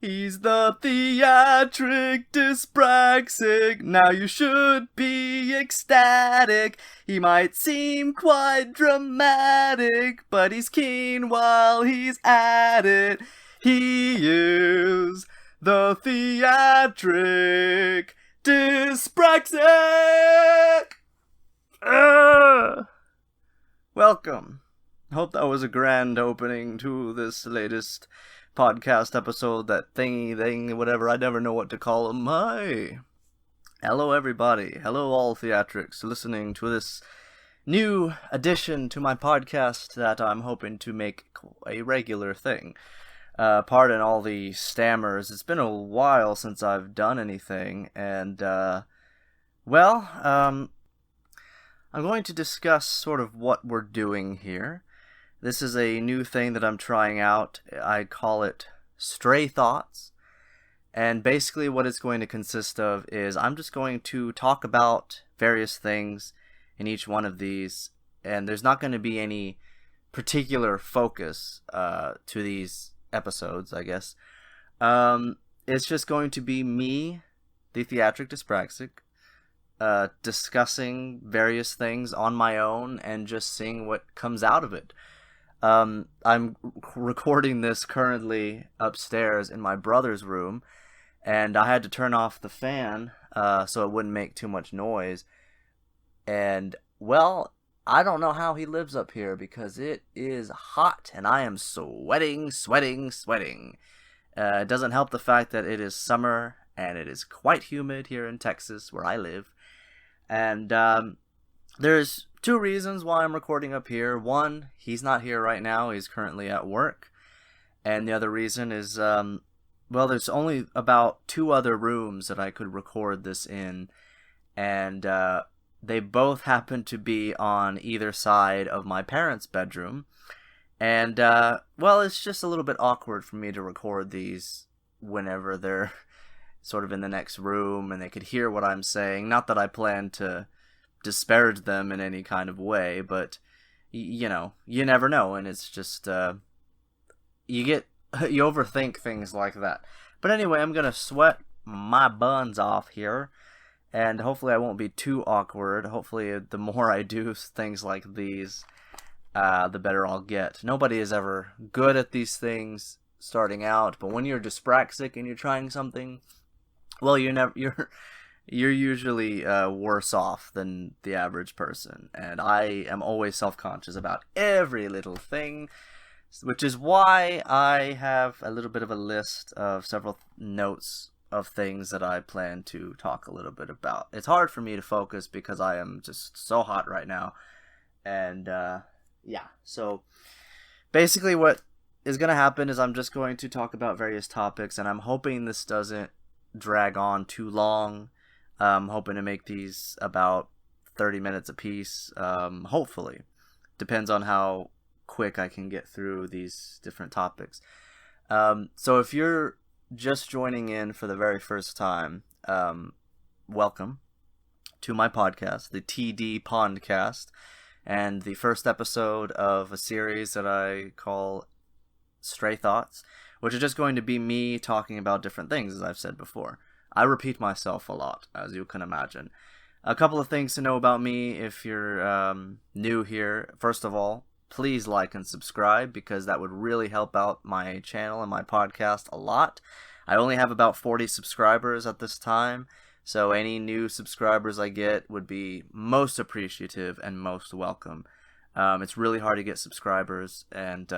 He's the theatric dyspraxic. Now you should be ecstatic. He might seem quite dramatic, but he's keen while he's at it. He is the theatric dyspraxic. Welcome. Hope that was a grand opening to this latest podcast episode, that thingy thing, whatever. I never know what to call them. Hi. Hello, everybody. Hello, all theatrics listening to this new addition to my podcast that I'm hoping to make a regular thing. Pardon all the stammers. It's been a while since I've done anything, and, I'm going to discuss sort of what we're doing here. This is a new thing that I'm trying out. I call it Stray Thoughts. And basically what it's going to consist of is I'm just going to talk about various things in each one of these. And there's not going to be any particular focus to these episodes, I guess. It's just going to be me, the theatric dyspraxic, discussing various things on my own and just seeing what comes out of it. I'm recording this currently upstairs in my brother's room, and I had to turn off the fan so it wouldn't make too much noise. And, well, I don't know how he lives up here because it is hot and I am sweating. It doesn't help the fact that it is summer and it is quite humid here in Texas where I live. And there's two reasons why I'm recording up here. One, he's not here right now. He's currently at work. And the other reason is, there's only about two other rooms that I could record this in. And they both happen to be on either side of my parents' bedroom. And, it's just a little bit awkward for me to record these whenever they're sort of in the next room and they could hear what I'm saying. Not that I plan to disparage them in any kind of way, but you never know, and it's just you overthink things like that. But anyway, I'm gonna sweat my buns off here, and hopefully I won't be too awkward. Hopefully the more I do things like these, the better I'll get. Nobody is ever good at these things starting out, but when you're dyspraxic and you're trying something, well, you're usually worse off than the average person. And I am always self-conscious about every little thing, which is why I have a little bit of a list of several notes of things that I plan to talk a little bit about. It's hard for me to focus because I am just so hot right now. And, so basically what is going to happen is I'm just going to talk about various topics, and I'm hoping this doesn't drag on too long. I'm hoping to make these about 30 minutes apiece, hopefully. Depends on how quick I can get through these different topics. So if you're just joining in for the very first time, welcome to my podcast, the TD Pondcast, and the first episode of a series that I call Stray Thoughts, which is just going to be me talking about different things, as I've said before. I repeat myself a lot, as you can imagine. A couple of things to know about me if you're new here. First of all, please like and subscribe, because that would really help out my channel and my podcast a lot. I only have about 40 subscribers at this time, so any new subscribers I get would be most appreciative and most welcome. It's really hard to get subscribers, and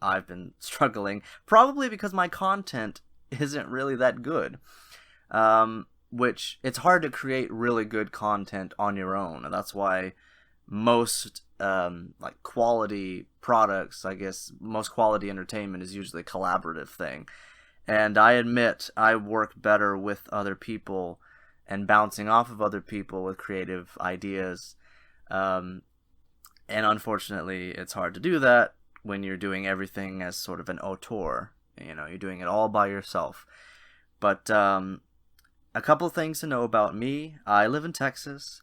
I've been struggling, probably because my content isn't really that good. Which it's hard to create really good content on your own, and that's why most quality products, I guess most quality entertainment is usually a collaborative thing. And I admit I work better with other people and bouncing off of other people with creative ideas. And unfortunately, it's hard to do that when you're doing everything as sort of an auteur. You're doing it all by yourself. But a couple of things to know about me. I live in Texas.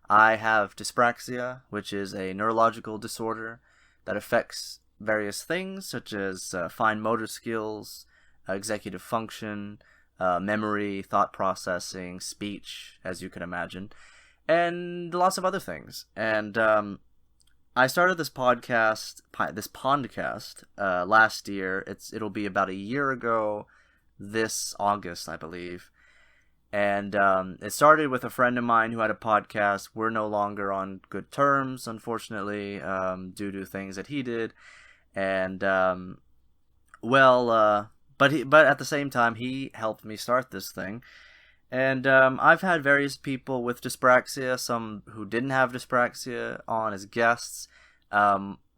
I have dyspraxia, which is a neurological disorder that affects various things, such as fine motor skills, executive function, memory, thought processing, speech, as you can imagine, and lots of other things. And I started this Pondcast, last year. It'll be about a year ago this August, I believe. And it started with a friend of mine who had a podcast. We're no longer on good terms, unfortunately, due to things that he did. And but at the same time, he helped me start this thing. And I've had various people with dyspraxia, some who didn't have dyspraxia, on as guests.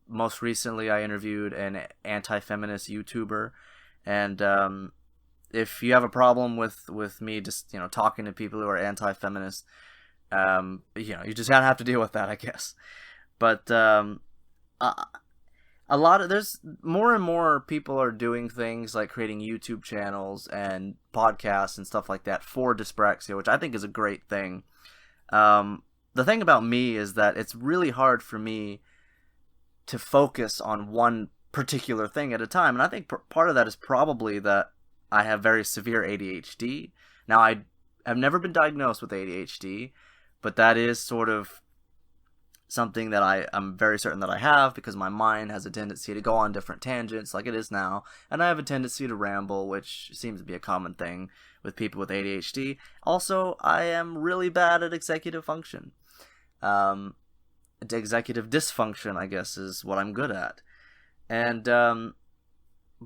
Most recently, I interviewed an anti-feminist YouTuber, and if you have a problem with me just talking to people who are anti-feminist, you just gotta have to deal with that, I guess. But there's more and more people are doing things like creating YouTube channels and podcasts and stuff like that for dyspraxia, which I think is a great thing. The thing about me is that it's really hard for me to focus on one particular thing at a time, and I think part of that is probably that I have very severe ADHD. Now, I have never been diagnosed with ADHD, but that is sort of something that I'm very certain that I have, because my mind has a tendency to go on different tangents like it is now, and I have a tendency to ramble, which seems to be a common thing with people with ADHD. Also, I am really bad at executive function. Executive dysfunction, I guess, is what I'm good at. And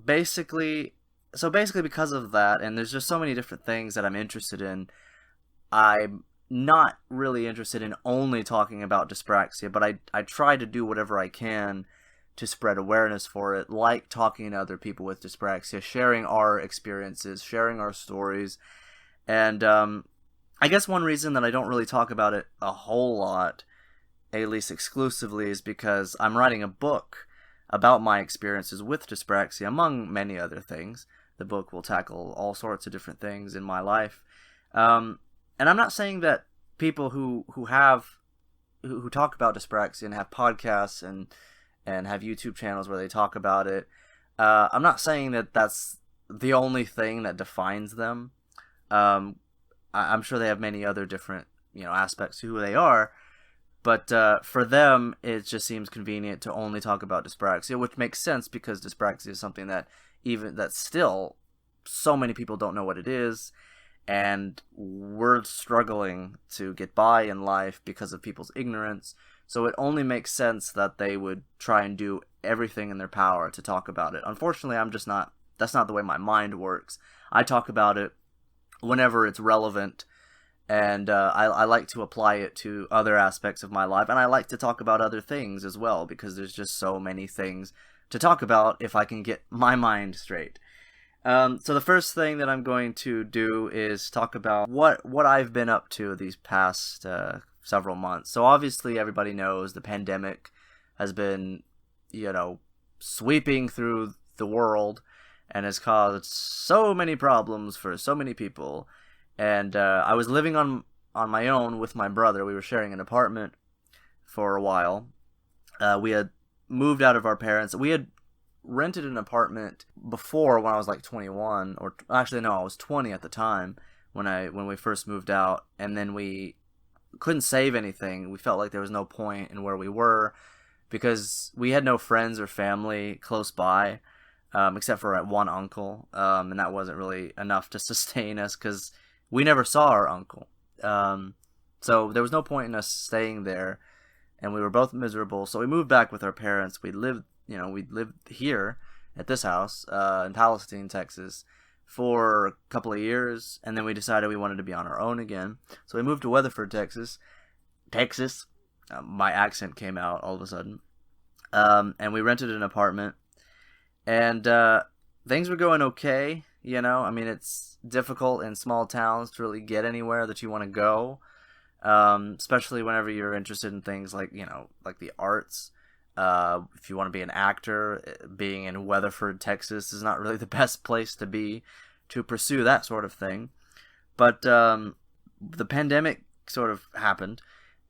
basically because of that, and there's just so many different things that I'm interested in, I'm not really interested in only talking about dyspraxia, but I try to do whatever I can to spread awareness for it, like talking to other people with dyspraxia, sharing our experiences, sharing our stories. And I guess one reason that I don't really talk about it a whole lot, at least exclusively, is because I'm writing a book about my experiences with dyspraxia, among many other things. The book will tackle all sorts of different things in my life. And I'm not saying that people who talk about dyspraxia and have podcasts and have YouTube channels where they talk about it, I'm not saying that that's the only thing that defines them. I'm sure they have many other different aspects to who they are, but for them it just seems convenient to only talk about dyspraxia, which makes sense because dyspraxia is something that still so many people don't know what it is. And we're struggling to get by in life because of people's ignorance. So it only makes sense that they would try and do everything in their power to talk about it. Unfortunately, that's not the way my mind works. I talk about it whenever it's relevant, and I like to apply it to other aspects of my life. And I like to talk about other things as well, because there's just so many things to talk about if I can get my mind straight. So the first thing that I'm going to do is talk about what I've been up to these past several months. So obviously everybody knows the pandemic has been, sweeping through the world and has caused so many problems for so many people. And I was living on my own with my brother. We were sharing an apartment for a while. We had moved out of our parents. We had rented an apartment before when I was like 21, or actually no, I was 20 at the time when we first moved out, and then we couldn't save anything. We felt like there was no point in where we were because we had no friends or family close by, except for one uncle, and that wasn't really enough to sustain us because we never saw our uncle. So there was no point in us staying there, and we were both miserable. So we moved back with our parents. We lived here at this house in Palestine, Texas, for a couple of years, and then we decided we wanted to be on our own again. So we moved to Weatherford, Texas. My accent came out all of a sudden. And we rented an apartment, and things were going okay. It's difficult in small towns to really get anywhere that you want to go, especially whenever you're interested in things like the arts. If you want to be an actor, being in Weatherford, Texas is not really the best place to be to pursue that sort of thing. But the pandemic sort of happened,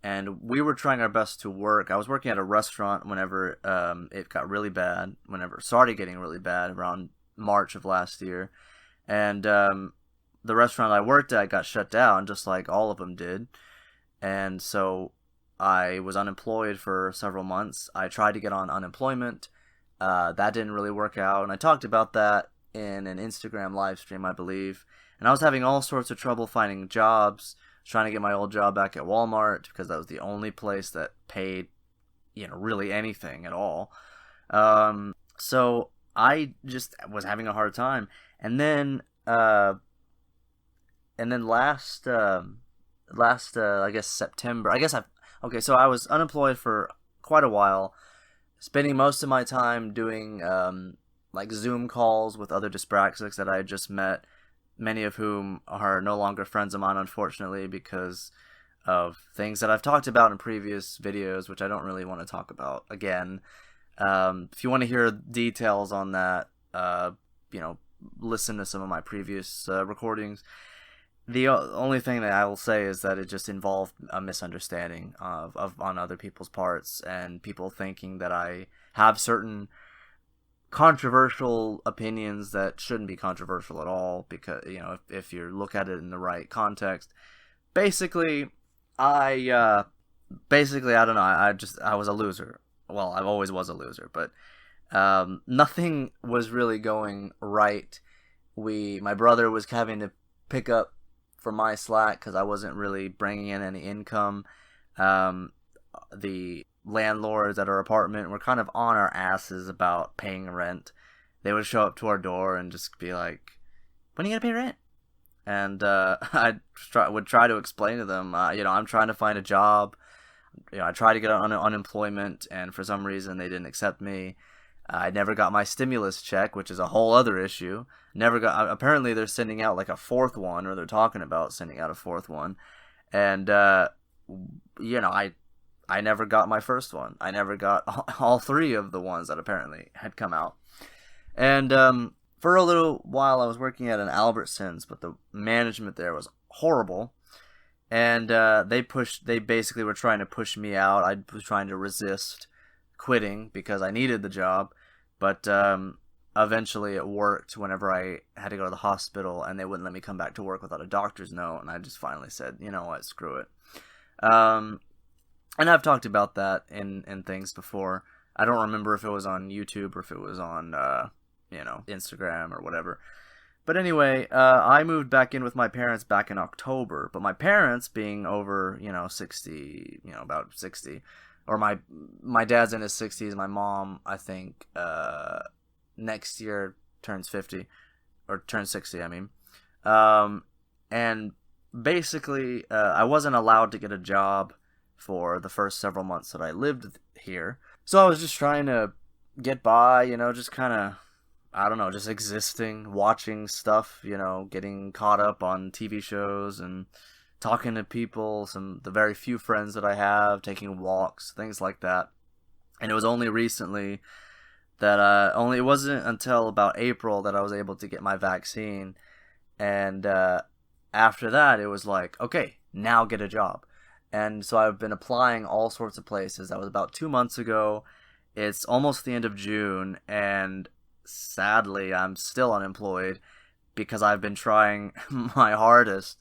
and we were trying our best to work. I was working at a restaurant whenever it got really bad, whenever it started getting really bad around March of last year, and the restaurant I worked at got shut down, just like all of them did, and so I was unemployed for several months. I tried to get on unemployment. That didn't really work out, and I talked about that in an Instagram live stream, I believe. And I was having all sorts of trouble finding jobs, trying to get my old job back at Walmart because that was the only place that paid, really anything at all. So I just was having a hard time. And then, last, I guess September. Okay. So I was unemployed for quite a while, spending most of my time doing like Zoom calls with other dyspraxics that I had just met, many of whom are no longer friends of mine, unfortunately, because of things that I've talked about in previous videos, which I don't really want to talk about again. If you want to hear details on that, listen to some of my previous recordings. The only thing that I will say is that it just involved a misunderstanding on other people's parts, and people thinking that I have certain controversial opinions that shouldn't be controversial at all, because if you look at it in the right context. Basically I don't know, I was a loser. Well, I always was a loser, but nothing was really going right. My brother was having to pick up for my slack because I wasn't really bringing in any income. The landlords at our apartment were kind of on our asses about paying rent. They would show up to our door and just be like, "When are you gonna pay rent?" And I would try to explain to them, I'm trying to find a job. I tried to get on unemployment, and for some reason they didn't accept me. I never got my stimulus check, which is a whole other issue. Apparently they're sending out like a fourth one, or they're talking about sending out a fourth one. And, I never got my first one. I never got all three of the ones that apparently had come out. And for a little while I was working at an Albertsons, but the management there was horrible. And they basically were trying to push me out. I was trying to resist quitting because I needed the job. But eventually it worked whenever I had to go to the hospital, and they wouldn't let me come back to work without a doctor's note. And I just finally said, you know what, screw it. And I've talked about that in things before. I don't remember if it was on YouTube or if it was on, Instagram or whatever. But anyway, I moved back in with my parents back in October. But my parents, being over, 60, about 60, or my dad's in his 60s. My mom, I think, next year turns 50, or turns 60, I mean. And basically, I wasn't allowed to get a job for the first several months that I lived here. So I was just trying to get by, just kind of, I don't know, just existing, watching stuff, getting caught up on TV shows and talking to people, the very few friends that I have, taking walks, things like that. And it was only recently that it wasn't until about April that I was able to get my vaccine. And after that, it was like, okay, now get a job. And so I've been applying all sorts of places. That was about 2 months ago. It's almost the end of June, and sadly, I'm still unemployed because I've been trying my hardest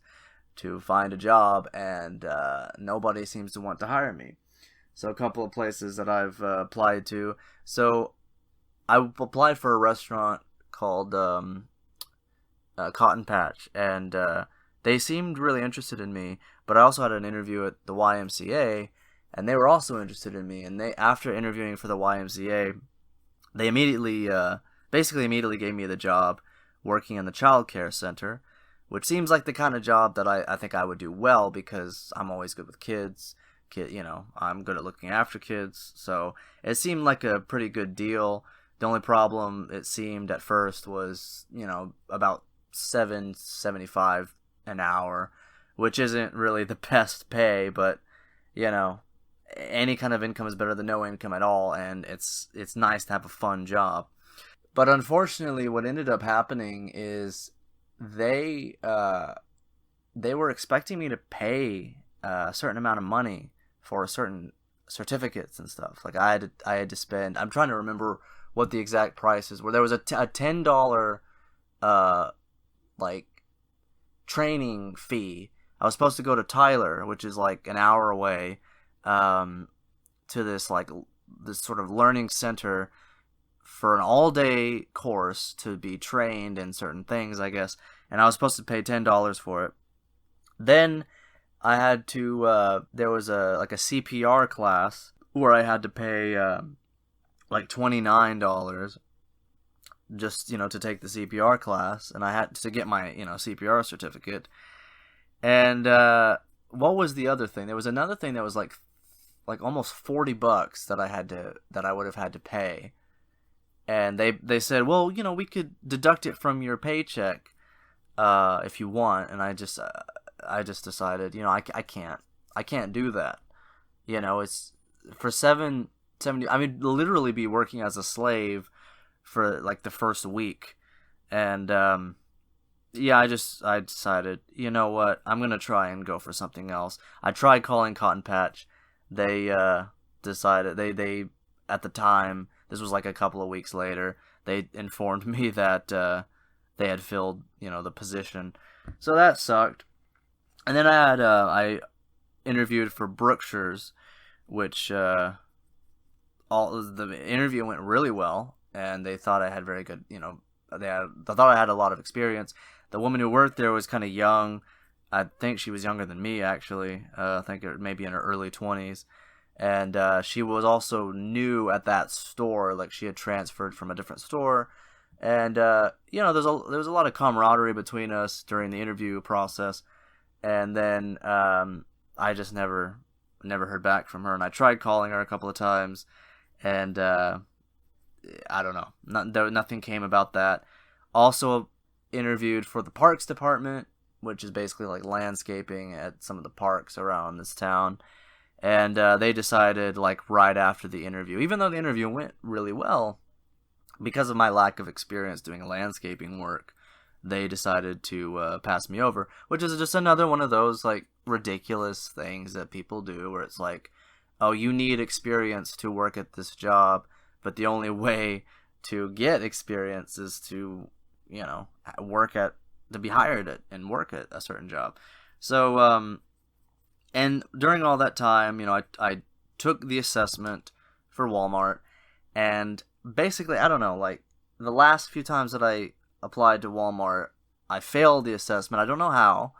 to find a job, and nobody seems to want to hire me. So a couple of places that I've applied to. So I applied for a restaurant called Cotton Patch, and they seemed really interested in me. But I also had an interview at the YMCA, and they were also interested in me. And after interviewing for the YMCA, they immediately gave me the job working in the child care center, which seems like the kind of job that I think I would do well, because I'm always good with kids. I'm good at looking after kids. So it seemed like a pretty good deal. The only problem, it seemed at first, was, about $7.75 an hour, which isn't really the best pay, but any kind of income is better than no income at all, and it's nice to have a fun job. But unfortunately, what ended up happening is they were expecting me to pay a certain amount of money for certain certificates and stuff. Like I had to spend. I'm trying to remember what the exact prices were. There was a $10 like training fee. I was supposed to go to Tyler, which is like an hour away, to this sort of learning center for an all-day course to be trained in certain things, I guess. And I was supposed to pay $10 for it. Then I had to. There was a CPR class where I had to pay like $29 just to take the CPR class, and I had to get my CPR certificate. And what was the other thing? There was another thing that was like almost $40 that I would have had to pay. And they said, well, we could deduct it from your paycheck if you want. And I just decided, I can't do that. It's for $7.70. I mean, literally be working as a slave for like the first week. And I decided, you know what, I'm gonna try and go for something else. I tried calling Cotton Patch. They decided they at the time, this was like a couple of weeks later, they informed me that they had filled the position, so that sucked. And then I interviewed for Brookshire's, which the interview went really well, and they thought I had very good they thought I had a lot of experience. The woman who worked there was kind of young. I think she was younger than me, actually. I think maybe in her early 20s. And she was also new at that store. Like, she had transferred from a different store. And, there was a lot of camaraderie between us during the interview process. And then I just never heard back from her. And I tried calling her a couple of times. And I don't know. Nothing came about that. Also interviewed for the parks department, which is basically like landscaping at some of the parks around this town. And they decided, like, right after the interview, even though the interview went really well, because of my lack of experience doing landscaping work, they decided to pass me over, which is just another one of those, like, ridiculous things that people do, where it's like, oh, you need experience to work at this job, but the only way to get experience is to to be hired at and work at a certain job. So, and during all that time, I took the assessment for Walmart, and basically, I don't know, like, the last few times that I applied to Walmart, I failed the assessment. I don't know how,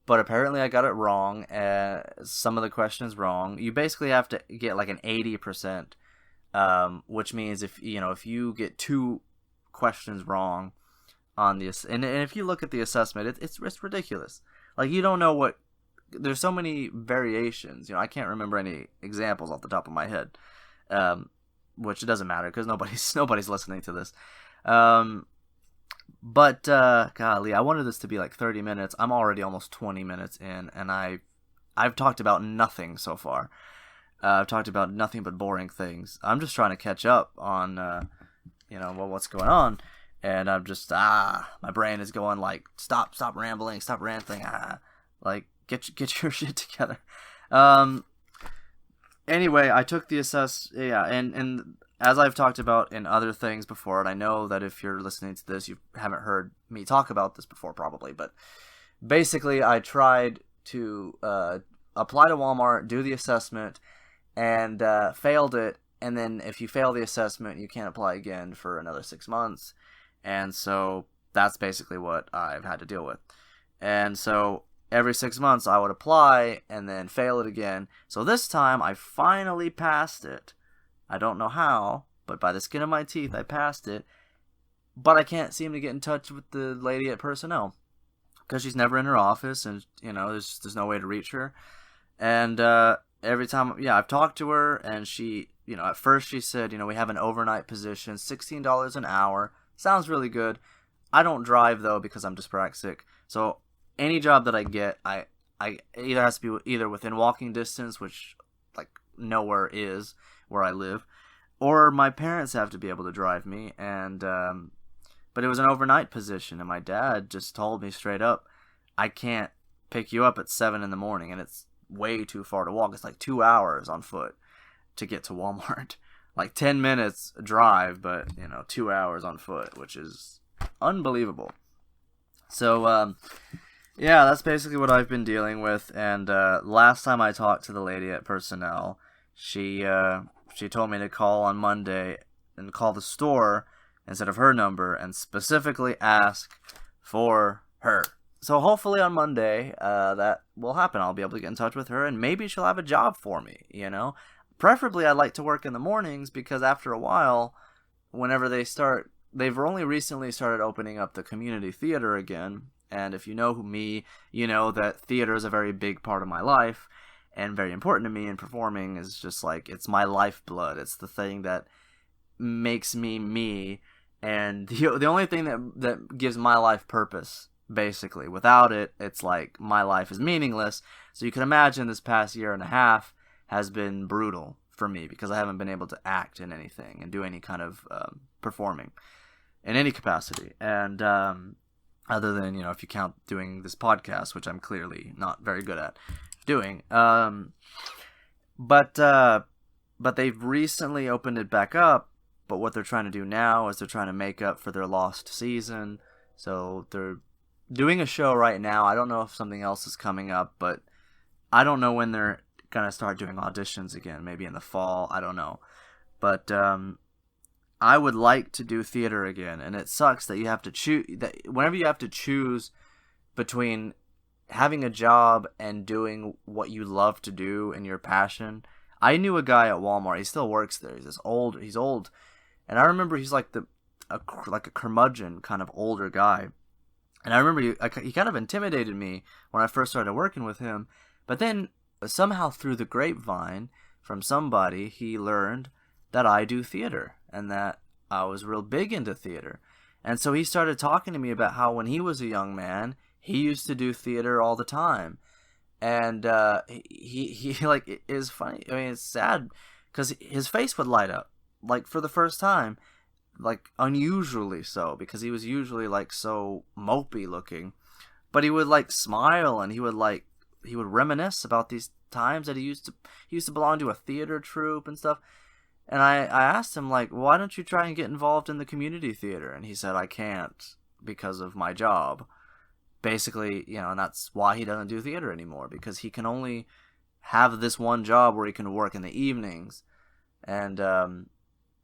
but apparently I got it wrong, some of the questions wrong. You basically have to get like an 80%, which means if you get 2 questions wrong on this, and if you look at the assessment, it's ridiculous. Like, you don't know what, there's so many variations. I can't remember any examples off the top of my head, which doesn't matter because nobody's listening to this. But golly, I wanted this to be like 30 minutes. I'm already almost 20 minutes in, and I've talked about nothing so far. I've talked about nothing but boring things. I'm just trying to catch up on what's going on, and I'm just my brain is going like, stop rambling, stop ranting, like, get your shit together. Anyway, I took the and as I've talked about in other things before, and I know that if you're listening to this, you haven't heard me talk about this before probably, but basically I tried to apply to Walmart, do the assessment, and failed it. And then if you fail the assessment, you can't apply again for another 6 months. And so that's basically what I've had to deal with. And so every 6 months I would apply and then fail it again. So this time I finally passed it. I don't know how, but by the skin of my teeth I passed it. But I can't seem to get in touch with the lady at personnel because she's never in her office, and there's no way to reach her. And every time, I've talked to her, and she, at first she said, we have an overnight position, $16 an hour. Sounds really good. I don't drive, though, because I'm dyspraxic. So any job that I get, I either has to be either within walking distance, which, like, nowhere is where I live, or my parents have to be able to drive me. And but it was an overnight position, and my dad just told me straight up, I can't pick you up at 7 in the morning, and it's way too far to walk. It's like 2 hours on foot to get to Walmart. like 10 minutes drive, but 2 hours on foot, which is unbelievable. So yeah, that's basically what I've been dealing with. And last time I talked to the lady at personnel, she told me to call on Monday and call the store instead of her number and specifically ask for her. So hopefully on Monday that will happen. I'll be able to get in touch with her and maybe she'll have a job for me, Preferably I'd like to work in the mornings because after a while, whenever they've only recently started opening up the community theater again. And if you know me, you know that theater is a very big part of my life and very important to me, and performing is just like, it's my lifeblood. It's the thing that makes me me, and the only thing that gives my life purpose, basically. Without it, it's like my life is meaningless. So you can imagine this past year and a half has been brutal for me because I haven't been able to act in anything and do any kind of performing in any capacity. And other than, if you count doing this podcast, which I'm clearly not very good at doing. But they've recently opened it back up. But what they're trying to do now is they're trying to make up for their lost season. So they're doing a show right now. I don't know if something else is coming up, but I don't know when they're going to start doing auditions again. Maybe in the fall. I don't know. But I would like to do theater again, and it sucks that you have to choose. That whenever you have to choose between having a job and doing what you love to do and your passion. I knew a guy at Walmart. He still works there. He's old, and I remember he's like a curmudgeon kind of older guy. And I remember he kind of intimidated me when I first started working with him. But then somehow through the grapevine from somebody, he learned that I do theater and that I was real big into theater. And so he started talking to me about how when he was a young man, he used to do theater all the time. And he like, it is funny. I mean, it's sad because his face would light up, like for the first time, like unusually so, because he was usually like so mopey looking. But he would like smile and he would reminisce about these times that he used to belong to a theater troupe and stuff. And I asked him, like, why don't you try and get involved in the community theater? And he said, I can't because of my job. Basically, and that's why he doesn't do theater anymore, because he can only have this one job where he can work in the evenings. And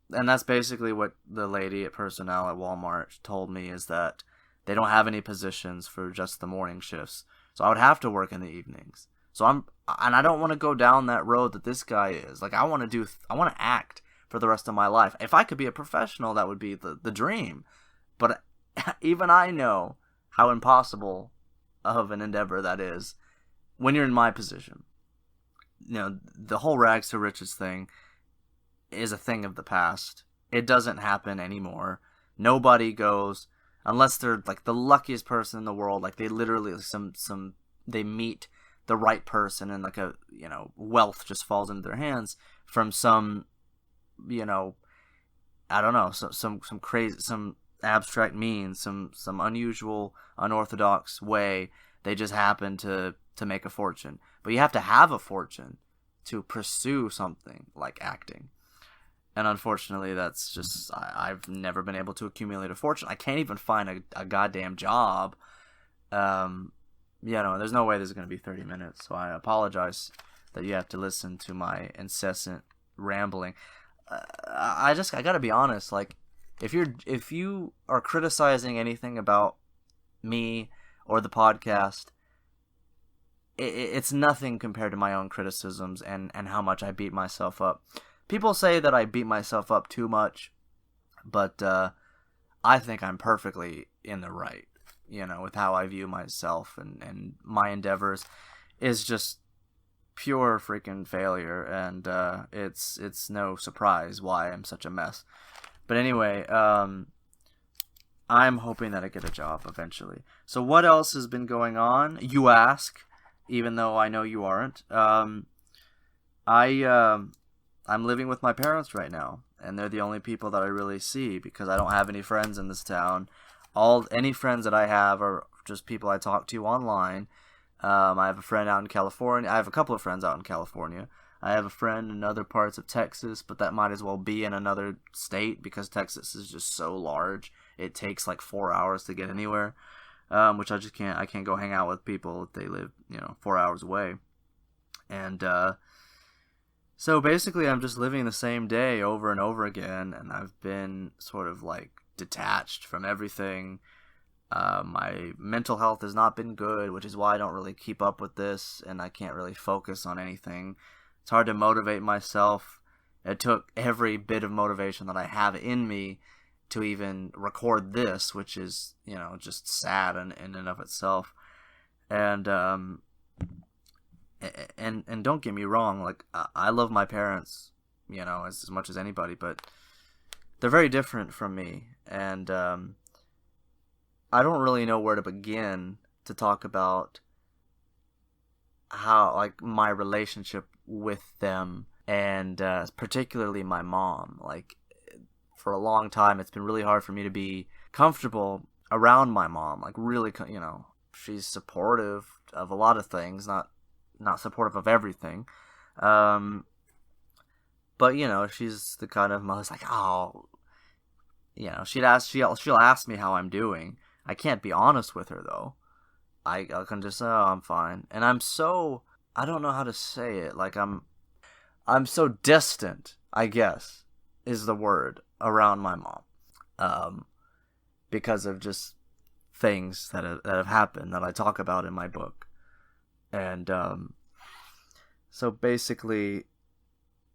that's basically what the lady at personnel at Walmart told me, is that they don't have any positions for just the morning shifts. So I would have to work in the evenings. So I don't want to go down that road that this guy is. Like, I want to act for the rest of my life. If I could be a professional, that would be the dream. But even I know how impossible of an endeavor that is when you're in my position. The whole rags to riches thing is a thing of the past. It doesn't happen anymore. Nobody goes, unless they're like the luckiest person in the world, like they literally they meet the right person and like a wealth just falls into their hands from some I don't know, some crazy, some abstract means, some unusual, unorthodox way. They just happen to make a fortune. But you have to have a fortune to pursue something like acting. And unfortunately, that's just, I've never been able to accumulate a fortune. I can't even find a goddamn job. There's no way this is going to be 30 minutes. So I apologize that you have to listen to my incessant rambling. I got to be honest. Like, if you are criticizing anything about me or the podcast, it's nothing compared to my own criticisms and how much I beat myself up. People say that I beat myself up too much, but I think I'm perfectly in the right, with how I view myself and my endeavors is just pure freaking failure, and it's no surprise why I'm such a mess. But anyway, I'm hoping that I get a job eventually. So what else has been going on, you ask, even though I know you aren't. I'm living with my parents right now, and they're the only people that I really see because I don't have any friends in this town. Any friends that I have are just people I talk to online. I have a friend out in California. I have a couple of friends out in California. I have a friend in other parts of Texas, but that might as well be in another state because Texas is just so large. It takes like 4 hours to get anywhere, which I just can't. I can't go hang out with people if they live, 4 hours away. And so basically, I'm just living the same day over and over again, and I've been sort of like detached from everything. My mental health has not been good, which is why I don't really keep up with this, and I can't really focus on anything. It's hard to motivate myself. It took every bit of motivation that I have in me to even record this, which is, just sad in and of itself. And and don't get me wrong, like I love my parents, as much as anybody, but they're very different from me, and I don't really know where to begin to talk about how, like, my relationship with them, and particularly my mom. Like, for a long time, it's been really hard for me to be comfortable around my mom. Like, really, she's supportive of a lot of things, not supportive of everything. But, she's the kind of mother's like, oh, she'll ask me how I'm doing. I can't be honest with her, though. I can just say, oh, I'm fine. And I don't know how to say it. Like, I'm so distant, I guess, is the word, around my mom. Because of just things that have happened that I talk about in my book. And, so basically,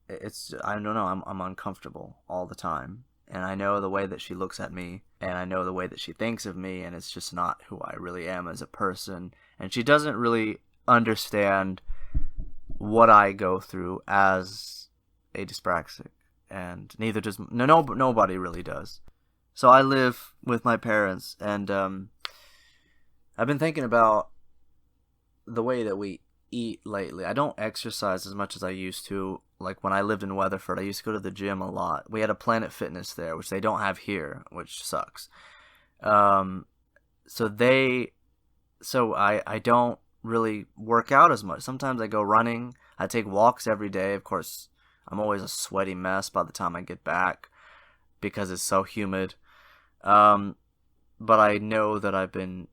I don't know, I'm uncomfortable all the time. And I know the way that she looks at me, and I know the way that she thinks of me, and it's just not who I really am as a person. And she doesn't really understand what I go through as a dyspraxic, and neither does nobody really does. So I live with my parents, and I've been thinking about the way that we eat lately. I don't exercise as much as I used to. Like, when I lived in Weatherford, I used to go to the gym a lot. We had a Planet Fitness there, which they don't have here, which sucks. So I don't really work out as much. Sometimes I go running. I take walks every day. Of course, I'm always a sweaty mess by the time I get back because it's so humid. But I know that I've been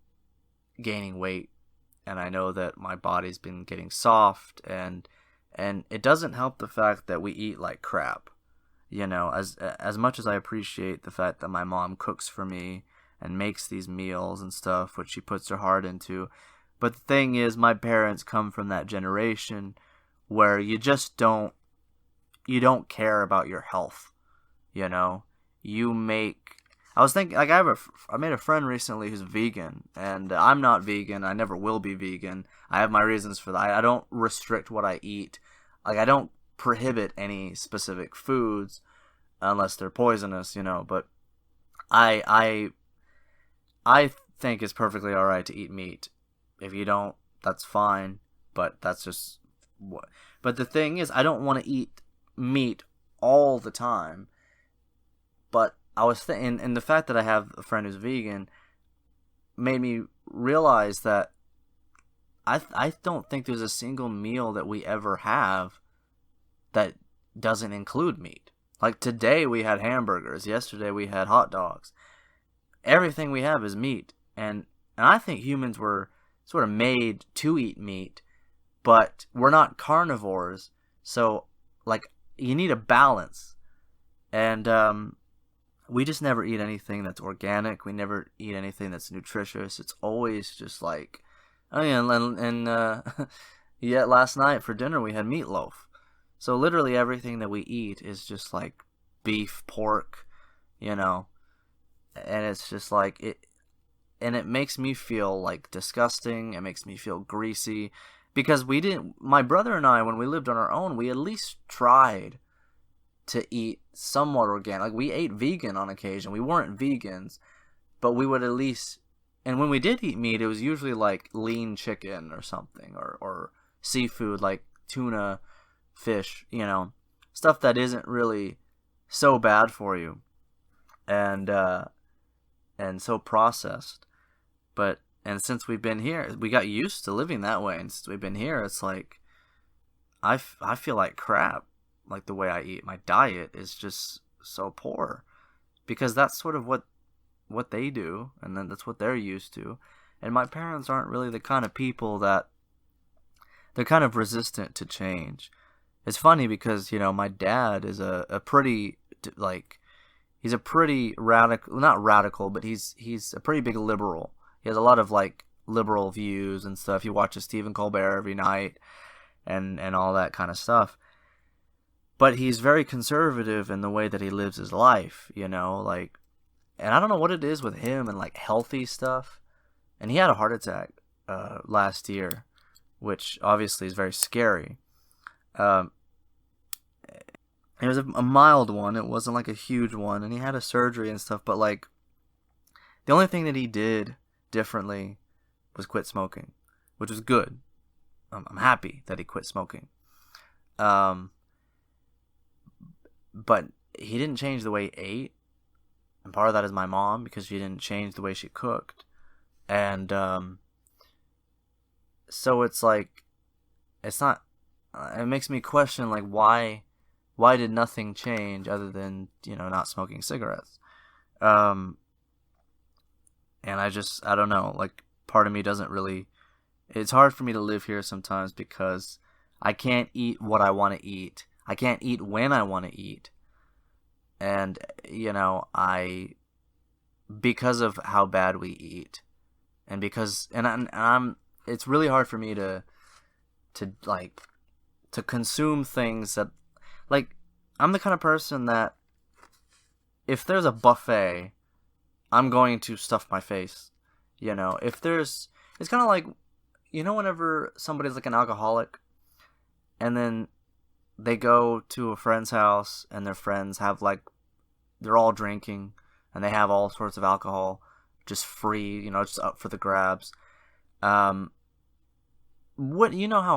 gaining weight, and I know that my body's been getting soft, and it doesn't help the fact that we eat like crap. As much as I appreciate the fact that my mom cooks for me and makes these meals and stuff, which she puts her heart into, but the thing is, my parents come from that generation where you don't care about your health. I was thinking, like, I made a friend recently who's vegan, and I'm not vegan. I never will be vegan. I have my reasons for that. I don't restrict what I eat. Like, I don't prohibit any specific foods unless they're poisonous, but I think it's perfectly all right to eat meat. If you don't, that's fine, but that's just what. But the thing is, I don't want to eat meat all the time. But I was thinking, and the fact that I have a friend who's vegan made me realize that I don't think there's a single meal that we ever have that doesn't include meat. Like, today we had hamburgers, yesterday we had hot dogs. Everything we have is meat, and I think humans were sort of made to eat meat, but we're not carnivores, so, like, you need a balance. And we just never eat anything that's organic. We never eat anything that's nutritious. It's always just like, yet last night for dinner we had meatloaf. So literally everything that we eat is just like beef, pork, and it's just like it, and it makes me feel like disgusting. It makes me feel greasy, because my brother and I, when we lived on our own, we at least tried to eat somewhat organic. Like, we ate vegan on occasion. We weren't vegans, but we would at least, and when we did eat meat, it was usually like lean chicken or something, or seafood like tuna, fish, stuff that isn't really so bad for you, and so processed. And since we've been here, we got used to living that way, and since we've been here, it's like I feel like crap. Like the way I eat, my diet is just so poor because that's sort of what they do, and then that's what they're used to. And my parents aren't really the kind of people that they're kind of resistant to change. It's funny because my dad is a pretty like he's a pretty radical, not radical, but he's a pretty big liberal. He has a lot of like liberal views and stuff. He watches Stephen Colbert every night and all that kind of stuff. But he's very conservative in the way that he lives his life, like, and I don't know what it is with him and like healthy stuff. And he had a heart attack last year, which obviously is very scary. It was a mild one. It wasn't like a huge one, and he had a surgery and stuff. But like, the only thing that he did differently was quit smoking, which was good. I'm happy that he quit smoking. But he didn't change the way he ate, and part of that is my mom because she didn't change the way she cooked, and so it's like, it's not. It makes me question like why did nothing change other than not smoking cigarettes, and I don't know, like part of me doesn't really. It's hard for me to live here sometimes because I can't eat what I want to eat. I can't eat when I want to eat. And, because of how bad we eat. And because, it's really hard for me to consume things that, like, I'm the kind of person that if there's a buffet, I'm going to stuff my face. If there's, it's kind of like, whenever somebody's like an alcoholic and then they go to a friend's house and their friends have like, they're all drinking and they have all sorts of alcohol just free, just up for the grabs. How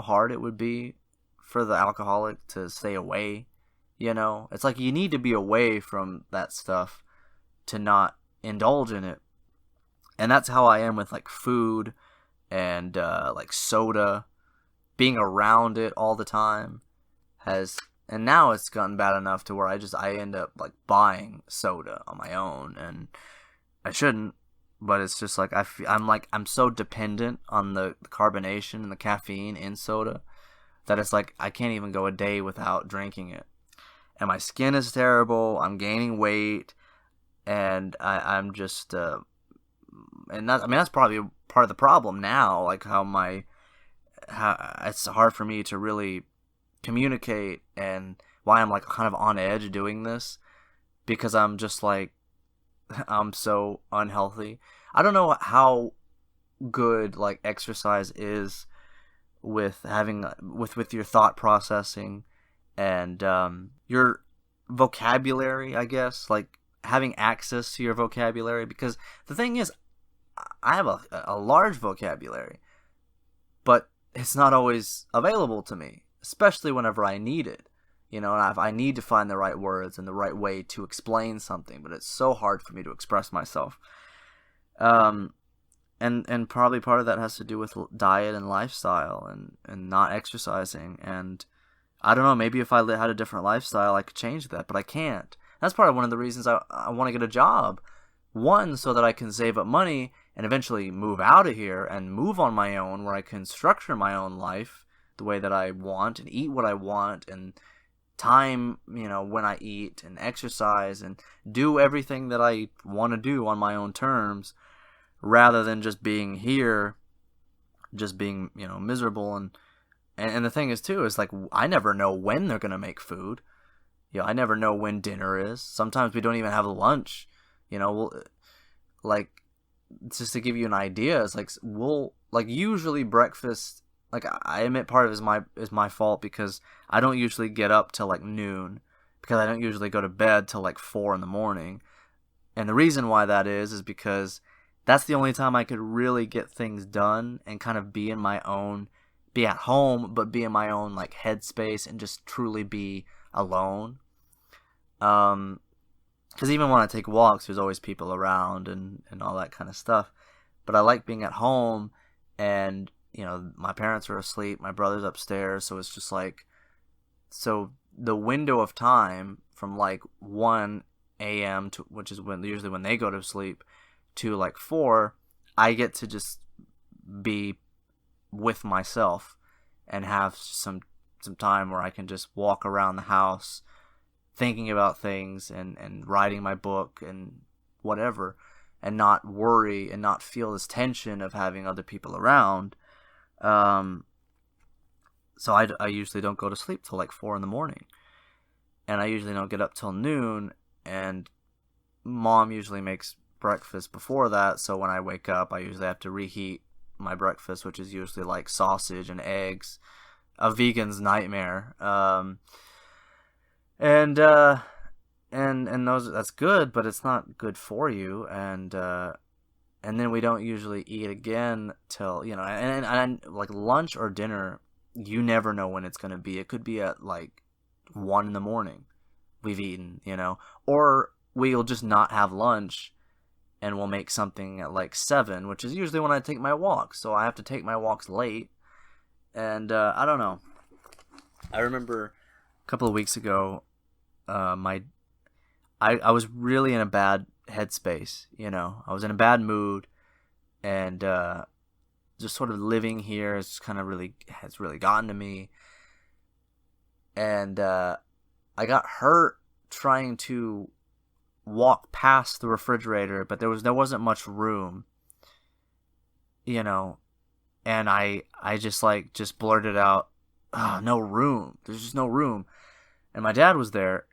hard it would be for the alcoholic to stay away, It's like you need to be away from that stuff to not indulge in it. And that's how I am with like food and like soda. Being around it all the time and now it's gotten bad enough to where I end up like buying soda on my own, and I shouldn't, but it's just like I'm so dependent on the carbonation and the caffeine in soda that it's like I can't even go a day without drinking it, and my skin is terrible. I'm gaining weight, and I'm just and that's probably part of the problem now, like how it's hard for me to really communicate and why I'm like kind of on edge doing this, because I'm just like, I'm so unhealthy. I don't know how good like exercise is with having with your thought processing and your vocabulary, I guess, like having access to your vocabulary, because the thing is I have a large vocabulary, but it's not always available to me, especially whenever I need it. And I need to find the right words and the right way to explain something, but it's so hard for me to express myself. And probably part of that has to do with diet and lifestyle and not exercising. And I don't know, maybe if I had a different lifestyle, I could change that, but I can't. That's part of one of the reasons I want to get a job. One, so that I can save up money and eventually move out of here and move on my own, where I can structure my own life the way that I want and eat what I want and time, when I eat and exercise and do everything that I want to do on my own terms, rather than just being here, just being, miserable. And the thing is too, is like, I never know when they're going to make food. I never know when dinner is. Sometimes we don't even have lunch. Like, just to give you an idea, it's like usually breakfast, like I admit part of it is my fault, because I don't usually get up till like noon, because I don't usually go to bed till like 4 a.m. And the reason why that is because that's the only time I could really get things done and kind of be at home, but be in my own like headspace and just truly be alone. Because even when I take walks, there's always people around and all that kind of stuff. But I like being at home, and my parents are asleep, my brother's upstairs, so it's just like so the window of time from like 1 a.m. to, which is usually when they go to sleep, to like 4, I get to just be with myself and have some time where I can just walk around the house thinking about things and writing my book and whatever, and not worry and not feel this tension of having other people around. So I usually don't go to sleep till like 4 in the morning, and I usually don't get up till noon, and Mom usually makes breakfast before that, so when I wake up I usually have to reheat my breakfast, which is usually like sausage and eggs, a vegan's nightmare. And those, that's good, but it's not good for you. And then we don't usually eat again till, and like lunch or dinner, you never know when it's gonna be. It could be at like 1 in the morning we've eaten, or we'll just not have lunch and we'll make something at like 7, which is usually when I take my walks. So I have to take my walks late, and I don't know. I remember a couple of weeks ago, I was really in a bad headspace. I was in a bad mood, and just sort of living here has really gotten to me, and I got hurt trying to walk past the refrigerator, but there wasn't much room, and I just blurted out, "Oh, no room. There's just no room." And my dad was there,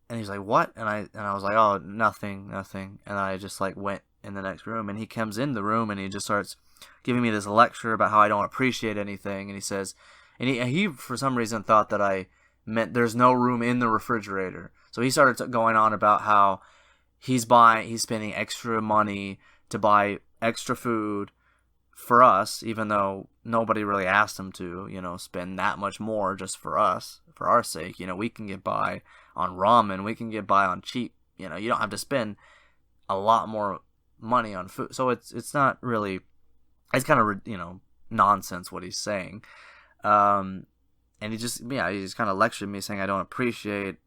and he's like, "What?" And I was like, "Oh, nothing." And I just like went in the next room, and he comes in the room and he just starts giving me this lecture about how I don't appreciate anything, and he says, and he for some reason thought that I meant there's no room in the refrigerator. So he started going on about how he's spending extra money to buy extra food for us, even though nobody really asked him to, spend that much more just for us, for our sake. We can get by on ramen, we can get by on cheap, you don't have to spend a lot more money on food. So it's not really, it's kind of, nonsense what he's saying. And he just kind of lectured me, saying I don't appreciate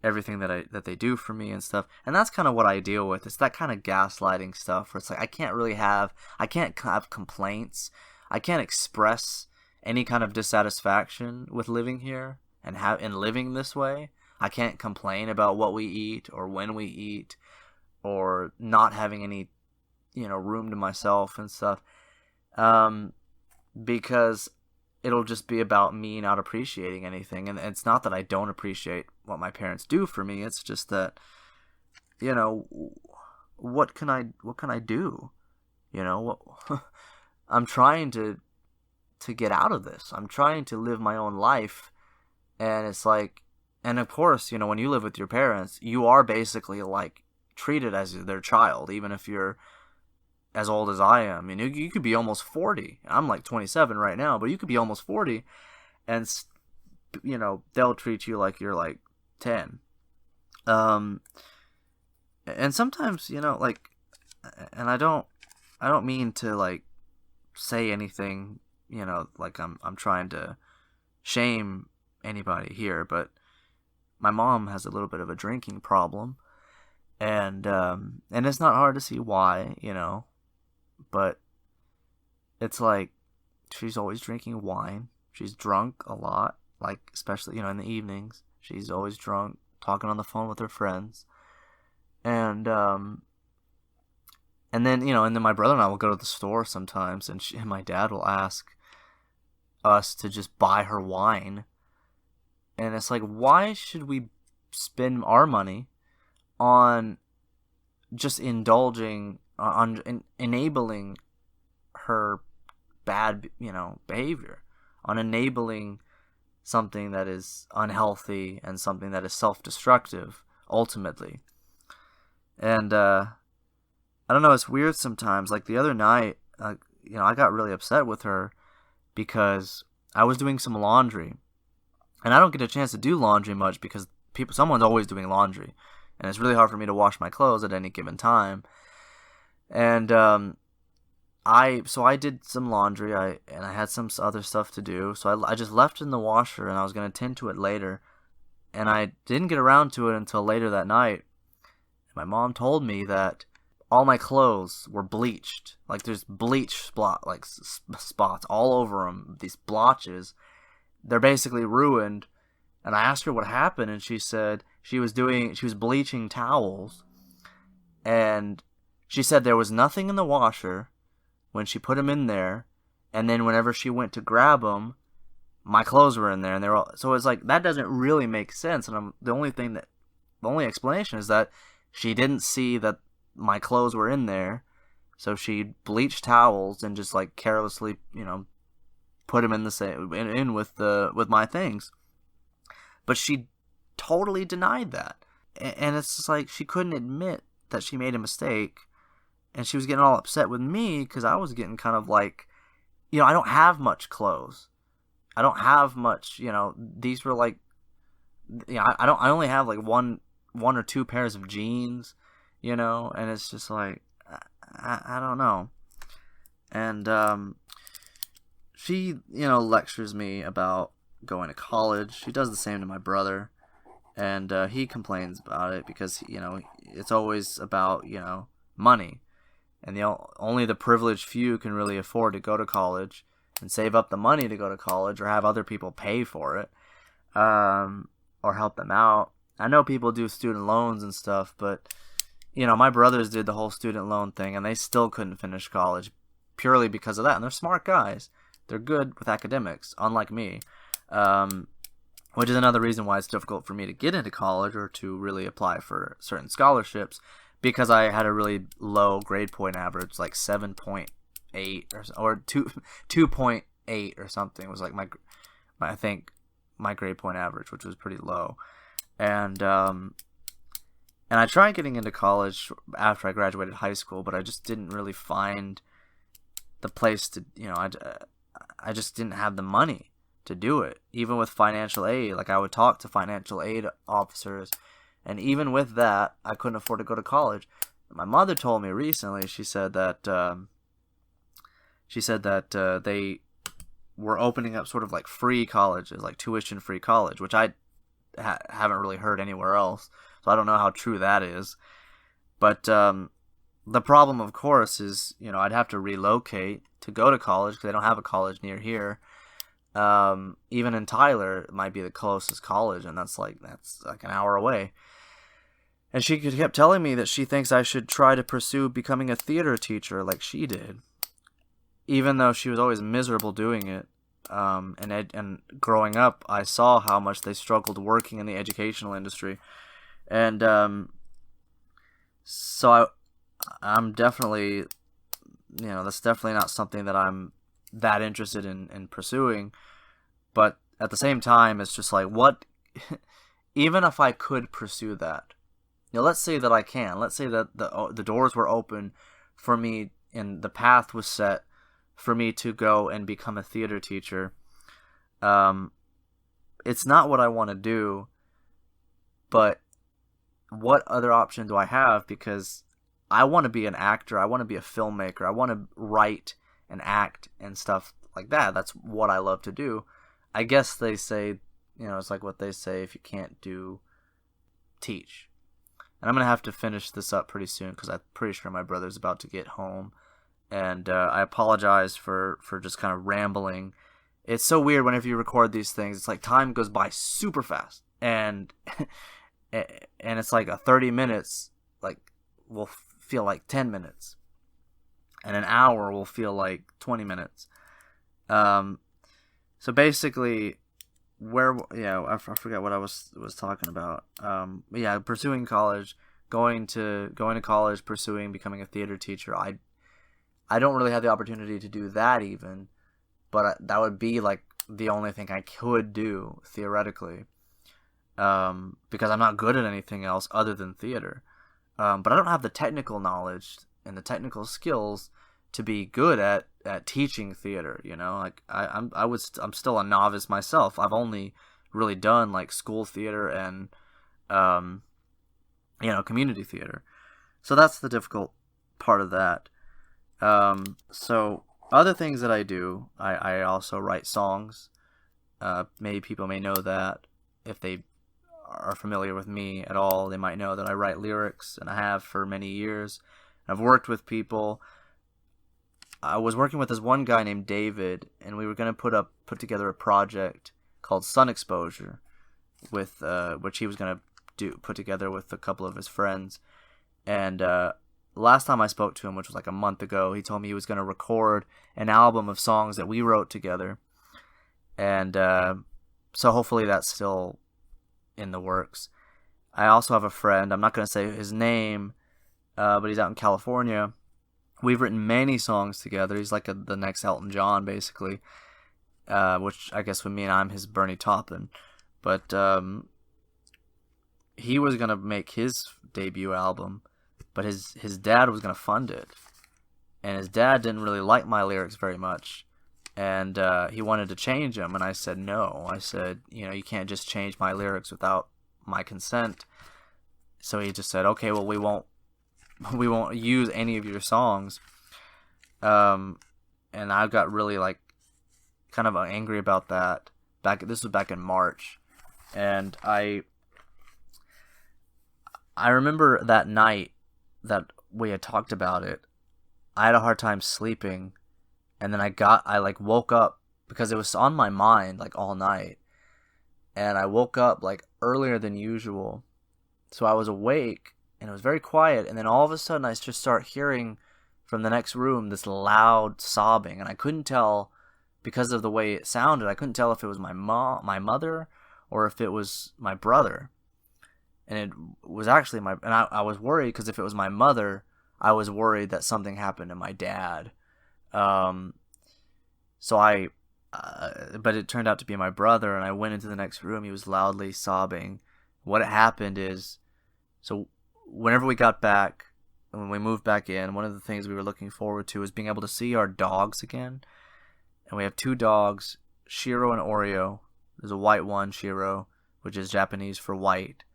everything that they do for me and stuff. And that's kind of what I deal with. It's that kind of gaslighting stuff where it's like I can't have complaints. I can't express any kind of dissatisfaction with living here and living this way. I can't complain about what we eat or when we eat, or not having any, room to myself and stuff. Because it'll just be about me not appreciating anything. And it's not that I don't appreciate what my parents do for me. It's just that, what can I do? I'm trying to get out of this. I'm trying to live my own life. And it's like, and of course, when you live with your parents, you are basically like treated as their child, even if you're as old as I am. You could be almost 40. I'm like 27 right now, but you could be almost 40, and they'll treat you like you're like 10. And sometimes, like, and I don't mean to like say anything, like I'm trying to shame anybody here, but my mom has a little bit of a drinking problem, and it's not hard to see why, but it's like she's always drinking wine. She's drunk a lot, like especially in the evenings. She's always drunk, talking on the phone with her friends, and then and then my brother and I will go to the store sometimes, and my dad will ask us to just buy her wine, and it's like, why should we spend our money on just indulging on enabling her bad behavior, on enabling something that is unhealthy and something that is self-destructive ultimately? And I don't know, it's weird sometimes. Like the other night, I got really upset with her because I was doing some laundry, and I don't get a chance to do laundry much because someone's always doing laundry, and it's really hard for me to wash my clothes at any given time. And I did some laundry. I had some other stuff to do. So I just left it in the washer, and I was gonna tend to it later. And I didn't get around to it until later that night. My mom told me that all my clothes were bleached. Like there's bleach spots all over them. These blotches. They're basically ruined. And I asked her what happened, and she said she was bleaching towels, and she said there was nothing in the washer when she put them in there, and then whenever she went to grab them, my clothes were in there, and they're all. So it's like that doesn't really make sense. And the only explanation is that she didn't see that my clothes were in there, so she bleached towels and just like carelessly, put them in the same in with my things. But she totally denied that. And it's just like she couldn't admit that she made a mistake. And she was getting all upset with me because I was getting kind of like, I don't have much clothes. I don't have much, these were like, I only have like one or two pairs of jeans, and it's just like, I don't know. And she, lectures me about going to college. She does the same to my brother, and he complains about it because it's always about money, and only the privileged few can really afford to go to college and save up the money to go to college, or have other people pay for it, or help them out. I know people do student loans and stuff, but my brothers did the whole student loan thing, and they still couldn't finish college purely because of that. And they're smart guys. They're good with academics, unlike me. Which is another reason why it's difficult for me to get into college or to really apply for certain scholarships, because I had a really low grade point average, like 7.8 or 2.8 or something was like I think my grade point average, which was pretty low. And I tried getting into college after I graduated high school, but I just didn't really find the place to, I just didn't have the money to do it. Even with financial aid, like I would talk to financial aid officers, and even with that, I couldn't afford to go to college. My mother told me recently, she said that they were opening up sort of like free colleges, like tuition-free college, which I haven't really heard anywhere else, so I don't know how true that is. But the problem, of course, is, I'd have to relocate to go to college because they don't have a college near here. Even in Tyler, it might be the closest college, and that's like an hour away. And she kept telling me that she thinks I should try to pursue becoming a theater teacher like she did, even though she was always miserable doing it. And growing up, I saw how much they struggled working in the educational industry, and so I'm definitely, that's definitely not something that I'm that interested in pursuing. But at the same time, it's just like, what, even if I could pursue that, let's say that I can, let's say that the doors were open for me and the path was set for me to go and become a theater teacher. It's not what I want to do, but what other option do I have? Because I want to be an actor, I want to be a filmmaker, I want to write and act and stuff like that. That's what I love to do. I guess they say, it's like what they say, if you can't do, teach. And I'm going to have to finish this up pretty soon because I'm pretty sure my brother's about to get home. And I apologize for just kind of rambling. It's so weird whenever you record these things. It's like time goes by super fast. And it's like a 30 minutes like will feel like 10 minutes. And an hour will feel like 20 minutes. So basically, I forgot what I was talking about. Pursuing college, going to college, pursuing becoming a theater teacher. I don't really have the opportunity to do that even, but that would be like the only thing I could do theoretically, because I'm not good at anything else other than theater. But I don't have the technical knowledge and the technical skills to be good at teaching theater. Like I'm still a novice myself. I've only really done like school theater and community theater. So that's the difficult part of that. So other things that I do, I also write songs. Maybe people may know that. If they are familiar with me at all, they might know that I write lyrics, and I have for many years. I've worked with people. I was working with this one guy named David, and we were going to put together a project called Sun Exposure, with which he was going to put together with a couple of his friends. And last time I spoke to him, which was like a month ago, he told me he was going to record an album of songs that we wrote together. And so hopefully that's still in the works. I also have a friend, I'm not going to say his name, but he's out in California. We've written many songs together. He's like the next Elton John, basically, which I guess would mean I'm his Bernie Taupin. But he was going to make his debut album, but his dad was going to fund it. And his dad didn't really like my lyrics very much. And he wanted to change them, and I said no. I said, you can't just change my lyrics without my consent. So he just said, okay, well, we won't use any of your songs. And I got really kind of angry about that. This was back in March, and I remember that night that we had talked about it. I had a hard time sleeping. And then I woke up because it was on my mind all night. And I woke up earlier than usual. So I was awake and it was very quiet. And then all of a sudden I just start hearing from the next room this loud sobbing. And I couldn't tell, because of the way it sounded, I couldn't tell if it was my mother or if it was my brother. And it was actually I was worried because if it was my mother, I was worried that something happened to my dad. But it turned out to be my brother, and I went into the next room. He was loudly sobbing. What had happened is, so whenever we got back, and when we moved back in, one of the things we were looking forward to was being able to see our dogs again. And we have two dogs, Shiro and Oreo. There's a white one, Shiro, which is Japanese for white,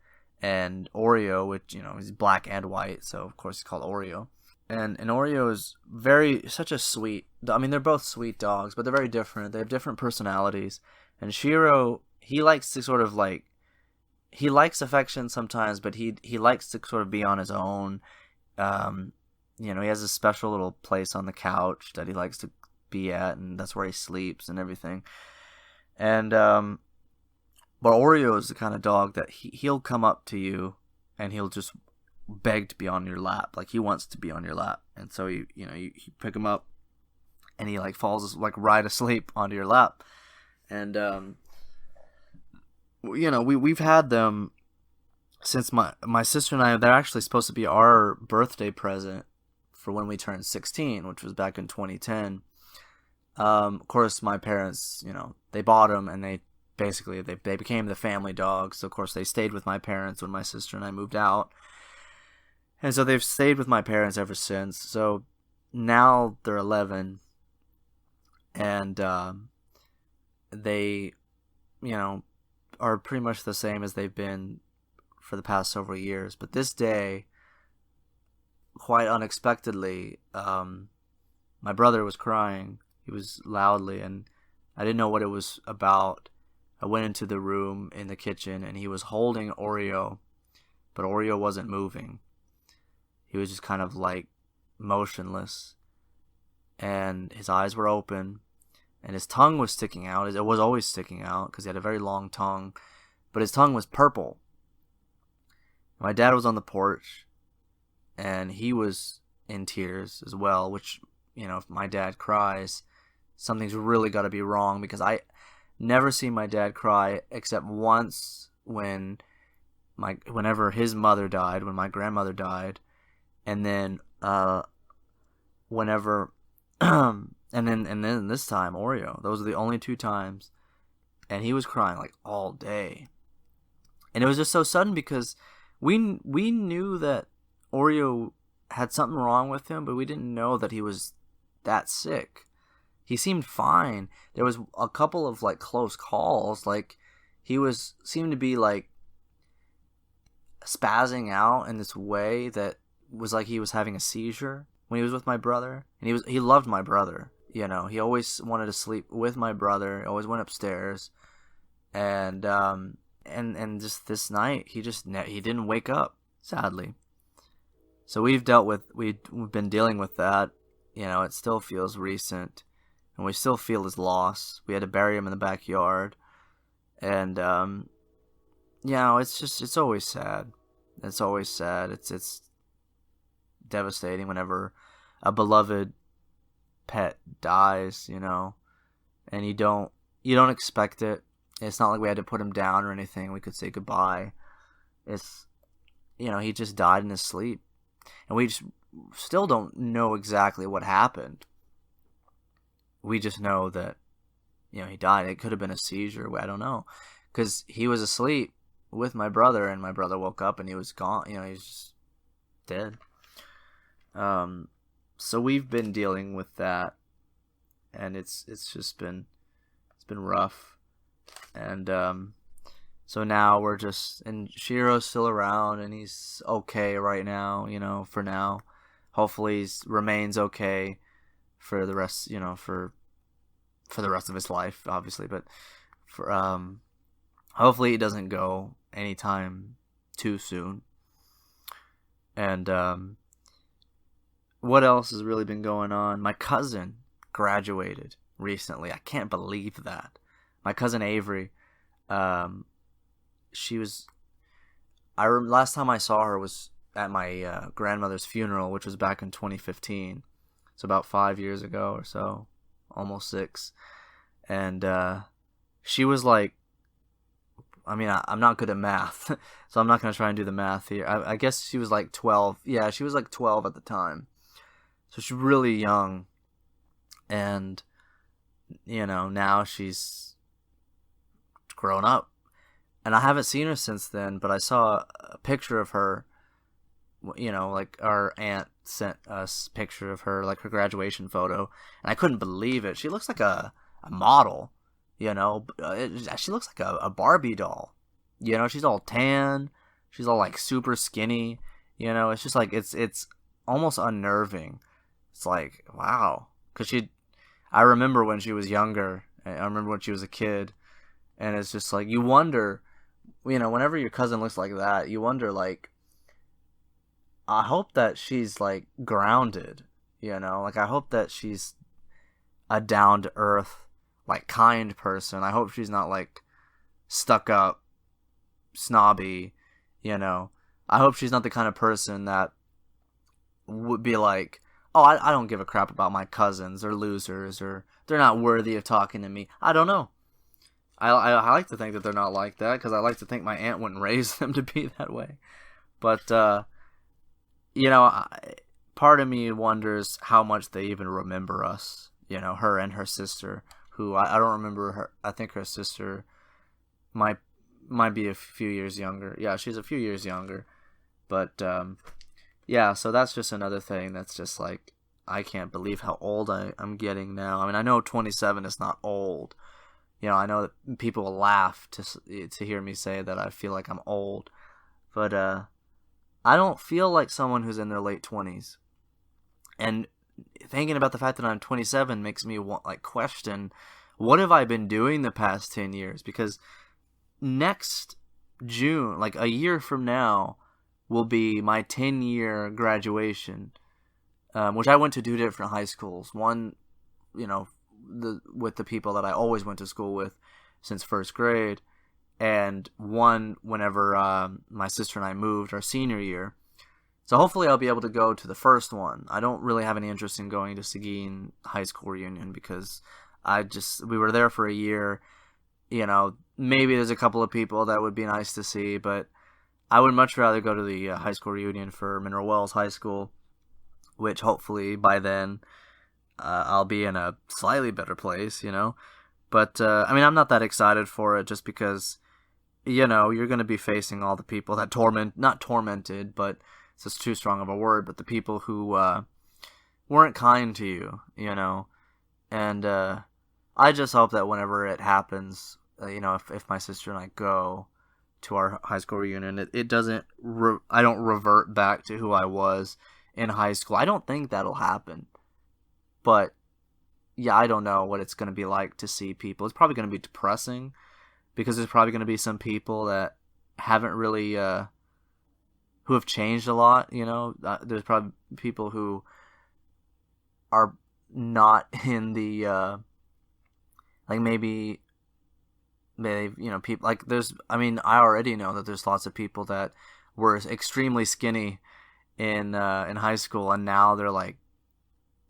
and Oreo, which, is black and white, so of course it's called Oreo. And Oreo is such a sweet, they're both sweet dogs, but they're very different. They have different personalities. And Shiro, he likes to sort of he likes affection sometimes, but he likes to sort of be on his own. He has a special little place on the couch that he likes to be at, and that's where he sleeps and everything. And, but Oreo is the kind of dog that he'll come up to you and he'll just beg to be on your lap. He wants to be on your lap. And so you pick him up and he falls right asleep onto your lap. And we've had them since my sister and I. They're actually supposed to be our birthday present for when we turned 16, which was back in 2010. Of course my parents, they bought them, and they became the family dogs. So of course they stayed with my parents when my sister and I moved out. And so they've stayed with my parents ever since. So now they're 11. And they, are pretty much the same as they've been for the past several years. But this day, quite unexpectedly, my brother was crying. He was loudly, and I didn't know what it was about. I went into the room in the kitchen, and he was holding Oreo, but Oreo wasn't moving. He was just kind of motionless, and his eyes were open, and his tongue was sticking out. It was always sticking out because he had a very long tongue, but his tongue was purple. My dad was on the porch, and he was in tears as well, which, if my dad cries, something's really got to be wrong, because I never seen my dad cry except once whenever his mother died, when my grandmother died. And then whenever and then this time Oreo. Those are the only two times, and he was crying all day. And it was just so sudden because we knew that Oreo had something wrong with him, but we didn't know that he was that sick. He seemed fine. There was a couple of close calls. He seemed to be spazzing out in this way that was he was having a seizure. when he was with my brother, and he loved my brother. You know, he always wanted to sleep with my brother. Always went upstairs, and just this night he didn't wake up, sadly. So we've been dealing with that. You know, it still feels recent, and we still feel his loss. We had to bury him in the backyard, and you know, it's always sad. It's always sad. It's devastating whenever a beloved pet dies, you know, and you don't expect it. It's not like we had to put him down or anything. We could say goodbye. It's, you know, he just died in his sleep, and we just still don't know exactly what happened. We just know that, you know, he died. It could have been a seizure. I don't know, because he was asleep with my brother, and my brother woke up and he was gone. You know, he was just dead. So we've been dealing with that, and it's been rough, and so now we're just, and Shiro's still around, and he's okay right now, you know, for now. Hopefully he remains okay for the rest, you know, for the rest of his life, obviously, but for hopefully he doesn't go anytime too soon. And what else has really been going on? My cousin graduated recently. I can't believe that. My cousin Avery, she was. Last time I saw her was at my grandmother's funeral, which was back in 2015. It's about 5 years ago or so, almost 6. And she was like, I mean, I'm not good at math, so I'm not going to try and do the math here. I guess she was like 12. Yeah, she was like 12 at the time. So she's really young, and, you know, now she's grown up. And I haven't seen her since then, but I saw a picture of her, you know, like our aunt sent us a picture of her, like her graduation photo, and I couldn't believe it. She looks like a model, you know. She looks like a Barbie doll, you know. She's all tan, she's all like super skinny, you know. It's just like, it's almost unnerving. It's like, wow. Because I remember when she was younger. I remember when she was a kid. And it's just like, you wonder, you know, whenever your cousin looks like that, you wonder, like, I hope that she's, like, grounded, you know? Like, I hope that she's a down-to-earth, like, kind person. I hope she's not, like, stuck up, snobby, you know? I hope she's not the kind of person that would be like, oh, I don't give a crap about my cousins. They're losers, or they're not worthy of talking to me. I don't know. I like to think that they're not like that, because I like to think my aunt wouldn't raise them to be that way. But, you know, part of me wonders how much they even remember us. You know, her and her sister, who I don't remember her. I think her sister might be a few years younger. Yeah, she's a few years younger. But, yeah, so that's just another thing that's just like, I can't believe how old I'm getting now. I mean, I know 27 is not old. You know, I know that people will laugh to hear me say that I feel like I'm old. But I don't feel like someone who's in their late 20s. And thinking about the fact that I'm 27 makes me question, what have I been doing the past 10 years? Because next June, like a year from now, will be my 10-year graduation, which I went to 2 different high schools. One, you know, with the people that I always went to school with since first grade, and one whenever my sister and I moved our senior year. So hopefully I'll be able to go to the first one. I don't really have any interest in going to Seguin High School reunion, because we were there for a year. You know, maybe there's a couple of people that would be nice to see, but I would much rather go to the high school reunion for Mineral Wells High School, which hopefully by then I'll be in a slightly better place, you know. But, I mean, I'm not that excited for it, just because, you know, you're going to be facing all the people that not tormented, but it's just too strong of a word, but the people who weren't kind to you, you know. And I just hope that whenever it happens, you know, if my sister and I go to our high school reunion, it doesn't, I don't revert back to who I was in high school. I don't think that'll happen. But yeah, I don't know what it's going to be like to see people. It's probably going to be depressing because there's probably going to be some people that haven't really who have changed a lot, there's probably people who are not in the like maybe they people like I already know that there's lots of people that were extremely skinny in high school, and now they're like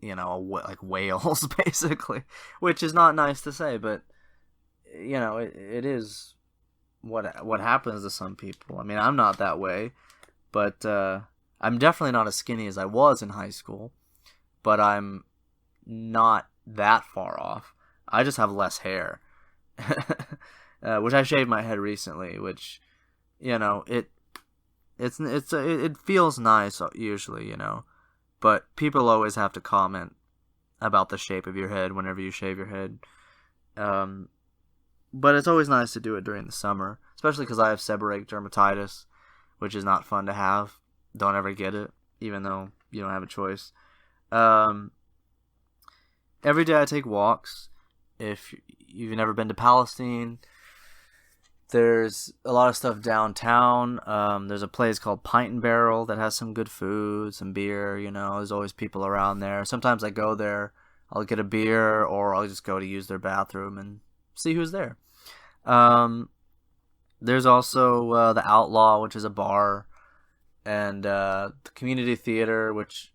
like whales basically, which is not nice to say, but it is what happens to some people. I mean, I'm not that way, but I'm definitely not as skinny as I was in high school, but I'm not that far off. I just have less hair, which I shaved my head recently, which it feels nice usually, but people always have to comment about the shape of your head whenever you shave your head. But it's always nice to do it during the summer, especially because I have seborrheic dermatitis, which is not fun to have. Don't ever get it, even though you don't have a choice. Every day I take walks. If you've never been to Palestine, there's a lot of stuff downtown. There's a place called Pint and Barrel that has some good food, some beer, There's always people around there. Sometimes I go there, I'll get a beer, or I'll just go to use their bathroom and see who's there. There's also the Outlaw, which is a bar, and the community theater, which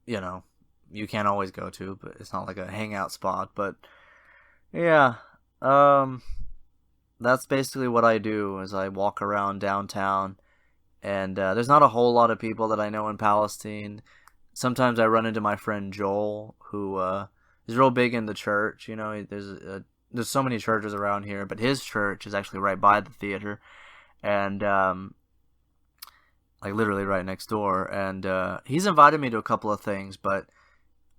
you can't always go to, but it's not like a hangout spot. But yeah, that's basically what I do. Is I walk around downtown, and there's not a whole lot of people that I know in Palestine. Sometimes I run into my friend Joel, who is real big in the church. There's so many churches around here, but his church is actually right by the theater, and like literally right next door. And he's invited me to a couple of things, but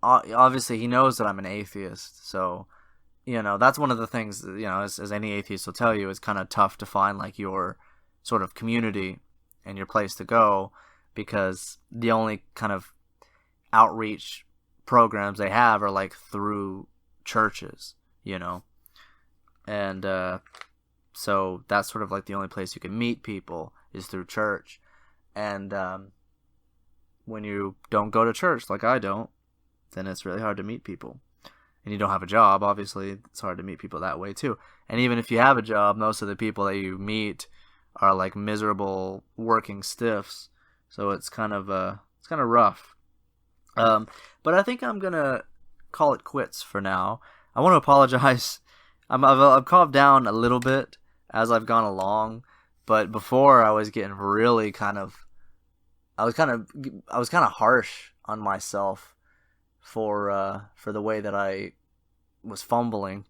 obviously he knows that I'm an atheist, so that's one of the things, as any atheist will tell you, it's kind of tough to find like your sort of community and your place to go, because the only kind of outreach programs they have are like through churches, and so that's sort of like the only place you can meet people is through church. And when you don't go to church, like I don't, then it's really hard to meet people. And you don't have a job, obviously, it's hard to meet people that way too. And even if you have a job, most of the people that you meet are like miserable working stiffs, so it's kind of rough. But I think I'm gonna call it quits for now. I want to apologize. I've calmed down a little bit as I've gone along, but before I was getting really I was kind of harsh on myself for the way that I was fumbling.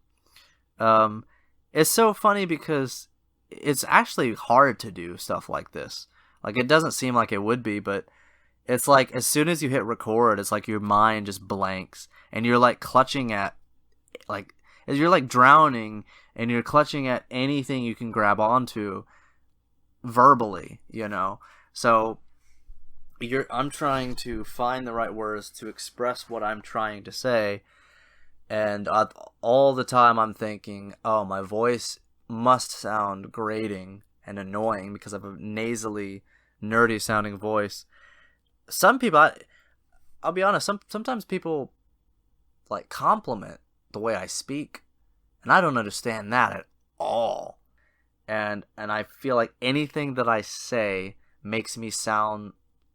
It's so funny because it's actually hard to do stuff like this. Like, it doesn't seem like it would be, but it's like as soon as you hit record, it's like your mind just blanks, and you're like clutching at you're like drowning, and you're clutching at anything you can grab onto verbally, So I'm trying to find the right words to express what I'm trying to say, and all the time I'm thinking, oh, my voice must sound grating and annoying because I have a nasally, nerdy sounding voice. Some people, I'll be honest, sometimes people like compliment the way I speak, and I don't understand that at all. And I feel like anything that I say makes me sound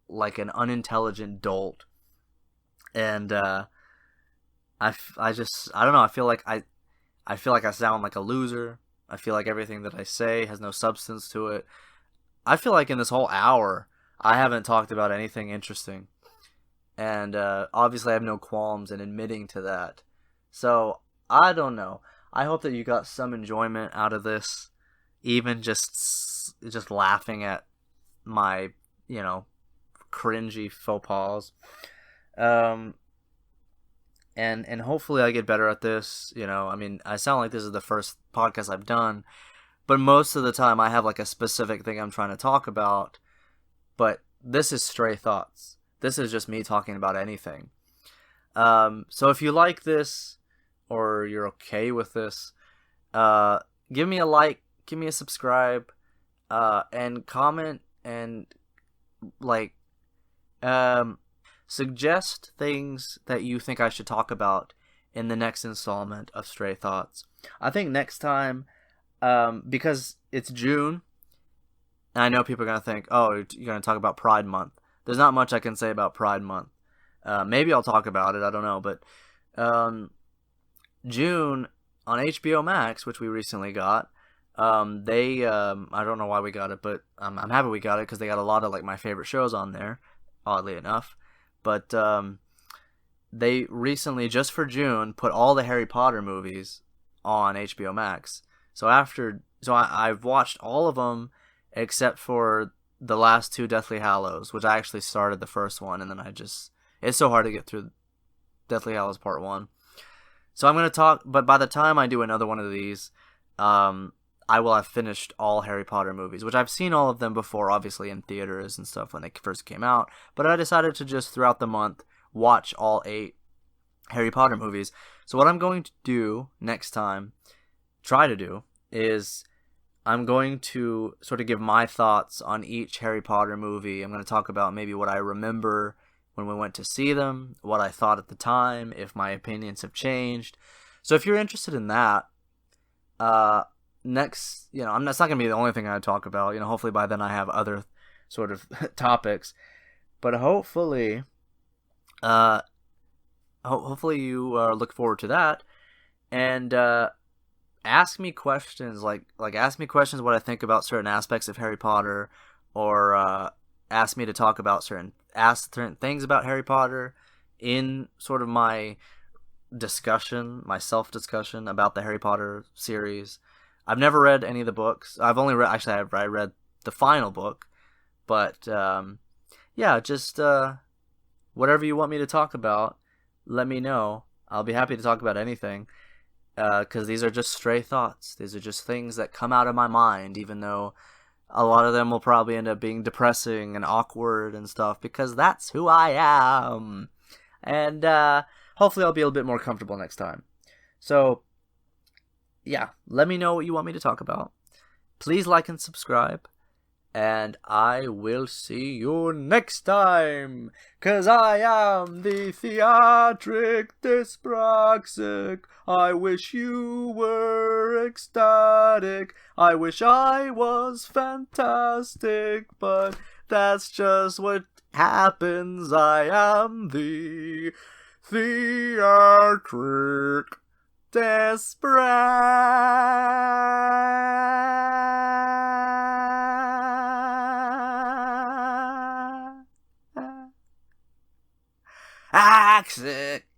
like an unintelligent dolt. And I don't know, I feel like I sound like a loser. I feel like everything that I say has no substance to it. I feel like in this whole hour I haven't talked about anything interesting. And obviously I have no qualms in admitting to that. So I don't know. I hope that you got some enjoyment out of this, even just laughing at my, cringy faux pas. And hopefully I get better at this. I mean, I sound like this is the first podcast I've done, but most of the time I have like a specific thing I'm trying to talk about. But this is stray thoughts. This is just me talking about anything. So if you like this, or you're okay with this, give me a like, give me a subscribe, and comment, and like, suggest things that you think I should talk about in the next installment of Stray Thoughts. I think next time, because it's June, and I know people are going to think, oh, you're going to talk about Pride Month. There's not much I can say about Pride Month. Maybe I'll talk about it, I don't know, but June on HBO Max, which we recently got, they I don't know why we got it, but I'm happy we got it because they got a lot of like my favorite shows on there, oddly enough. But they recently, just for June, put all the Harry Potter movies on HBO Max. So I've watched all of them except for the last two Deathly Hallows, which I actually started the first one, and then it's so hard to get through Deathly Hallows Part 1. So I'm going to talk, but by the time I do another one of these, I will have finished all Harry Potter movies, which I've seen all of them before, obviously in theaters and stuff when they first came out, but I decided to just throughout the month watch all 8 Harry Potter movies. So what I'm going to do next time, try to do, is I'm going to sort of give my thoughts on each Harry Potter movie. I'm going to talk about maybe what I remember when we went to see them, what I thought at the time, if my opinions have changed. So if you're interested in that, next, it's not going to be the only thing I talk about. Hopefully by then I have other sort of topics. But hopefully, hopefully you look forward to that. And ask me questions, like ask me questions what I think about certain aspects of Harry Potter, or ask me to talk about certain things about Harry Potter in sort of my self-discussion about the Harry Potter series. I've never read any of the books. I've only read, actually, I read the final book, but just whatever you want me to talk about, let me know. I'll be happy to talk about anything, because these are just stray thoughts. These are just things that come out of my mind, even though a lot of them will probably end up being depressing and awkward and stuff, because that's who I am. And hopefully I'll be a little bit more comfortable next time. So, yeah, let me know what you want me to talk about. Please like and subscribe. And I will see you next time, 'cause I am the theatric dyspraxic. I wish you were ecstatic. I wish I was fantastic, but that's just what happens. I am the theatric dyspraxic.